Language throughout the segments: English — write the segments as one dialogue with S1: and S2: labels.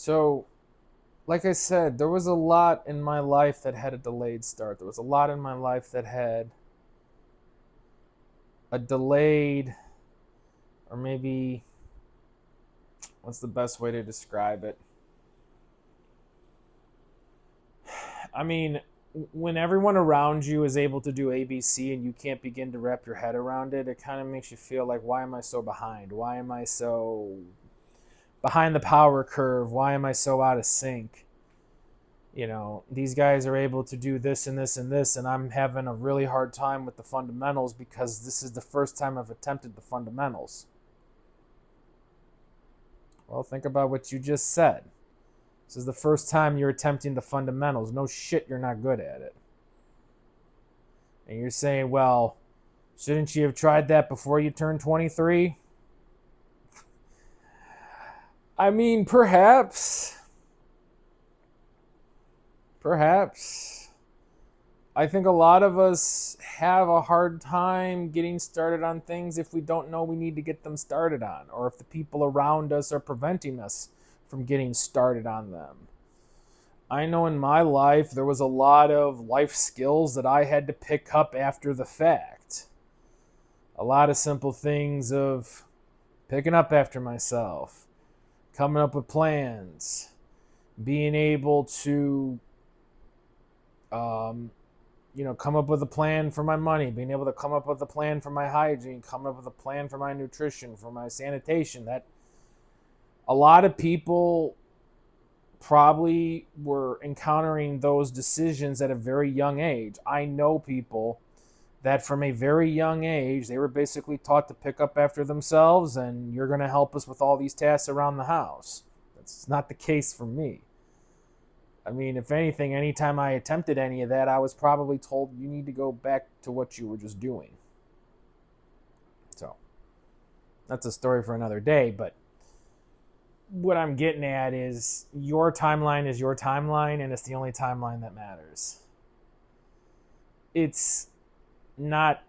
S1: So, like I said, there was a lot in my life that had a delayed start. There was a lot in my life that had a delayed, or maybe, what's the best way to describe it? I mean, when everyone around you is able to do ABC and you can't begin to wrap your head around it, it kind of makes you feel like, why am I so behind? Why am I so behind the power curve? Why am I so out of sync? These guys are able to do this and this and this, and I'm having a really hard time with the fundamentals because this is the first time I've attempted the fundamentals. Well, think about what you just said. This is the first time you're attempting the fundamentals. No shit, you're not good at it. And you're saying, well, shouldn't you have tried that before you turned 23? I mean, perhaps. Perhaps. I think a lot of us have a hard time getting started on things if we don't know we need to get them started on, or if the people around us are preventing us from getting started on them. I know in my life there was a lot of life skills that I had to pick up after the fact. A lot of simple things of picking up after myself, coming up with plans, being able to come up with a plan for my money, being able to come up with a plan for my hygiene, come up with a plan for my nutrition, for my sanitation. That a lot of people probably were encountering those decisions at a very young age. I know people that from a very young age, they were basically taught to pick up after themselves and you're going to help us with all these tasks around the house. That's not the case for me. I mean, if anything, anytime I attempted any of that, I was probably told you need to go back to what you were just doing. So that's a story for another day. But what I'm getting at is your timeline is your timeline, and it's the only timeline that matters. It's not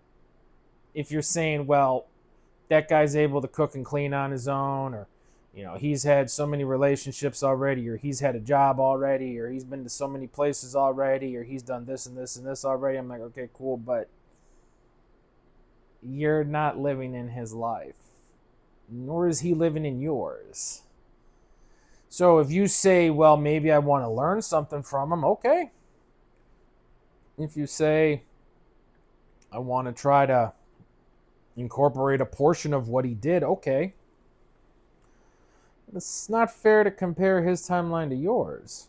S1: if you're saying, well, that guy's able to cook and clean on his own, or he's had so many relationships already, or he's had a job already, or he's been to so many places already, or he's done this and this and this already. I'm like, okay, cool, but you're not living in his life, nor is he living in yours. So if you say, well, maybe I want to learn something from him, okay. If you say, I want to try to incorporate a portion of what he did, okay. It's not fair to compare his timeline to yours,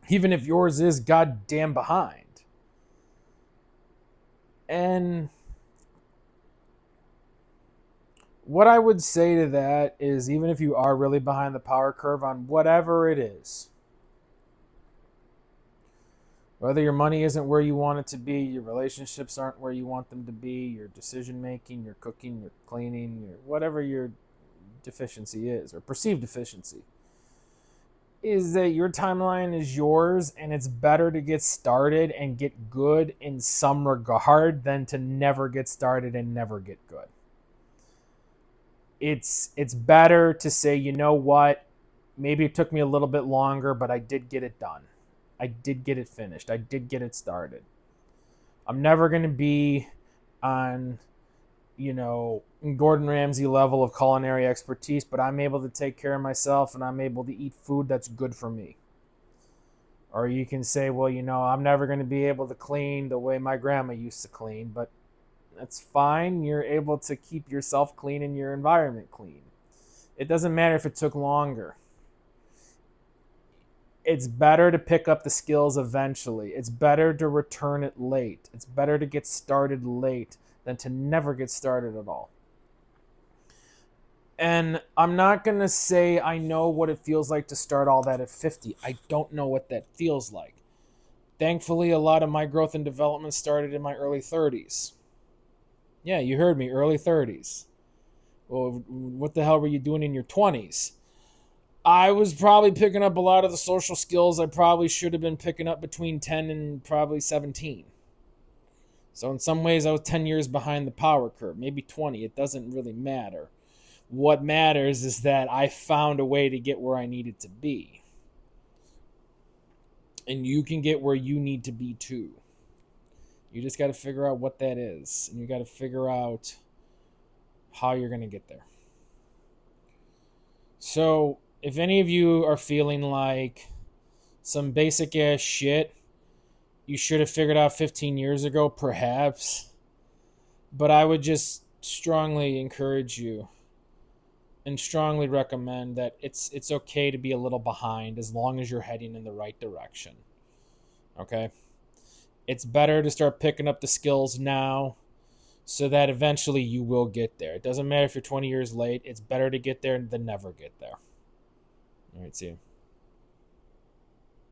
S1: even if yours is goddamn behind. And what I would say to that is, even if you are really behind the power curve on whatever it is, whether your money isn't where you want it to be, your relationships aren't where you want them to be, your decision making, your cooking, your cleaning, your whatever your deficiency is, or perceived deficiency, is that your timeline is yours, and it's better to get started and get good in some regard than to never get started and never get good. It's better to say, you know what, maybe it took me a little bit longer, but I did get it done. I did get it finished. I did get it started. I'm never going to be on, Gordon Ramsay level of culinary expertise, but I'm able to take care of myself and I'm able to eat food that's good for me. Or you can say, well, I'm never going to be able to clean the way my grandma used to clean, but that's fine. You're able to keep yourself clean and your environment clean. It doesn't matter if it took longer. It's better to pick up the skills eventually. It's better to return it late. It's better to get started late than to never get started at all. And I'm not going to say I know what it feels like to start all that at 50. I don't know what that feels like. Thankfully, a lot of my growth and development started in my early 30s. Yeah, you heard me, early 30s. Well, what the hell were you doing in your 20s? I was probably picking up a lot of the social skills I probably should have been picking up between 10 and probably 17. So in some ways, I was 10 years behind the power curve, maybe 20. It doesn't really matter. What matters is that I found a way to get where I needed to be. And you can get where you need to be too. You just got to figure out what that is. And you got to figure out how you're going to get there. So, if any of you are feeling like some basic ass shit you should have figured out 15 years ago, perhaps, but I would just strongly encourage you and strongly recommend that it's okay to be a little behind as long as you're heading in the right direction. Okay? It's better to start picking up the skills now so that eventually you will get there. It doesn't matter if you're 20 years late. It's better to get there than never get there. All right, see you.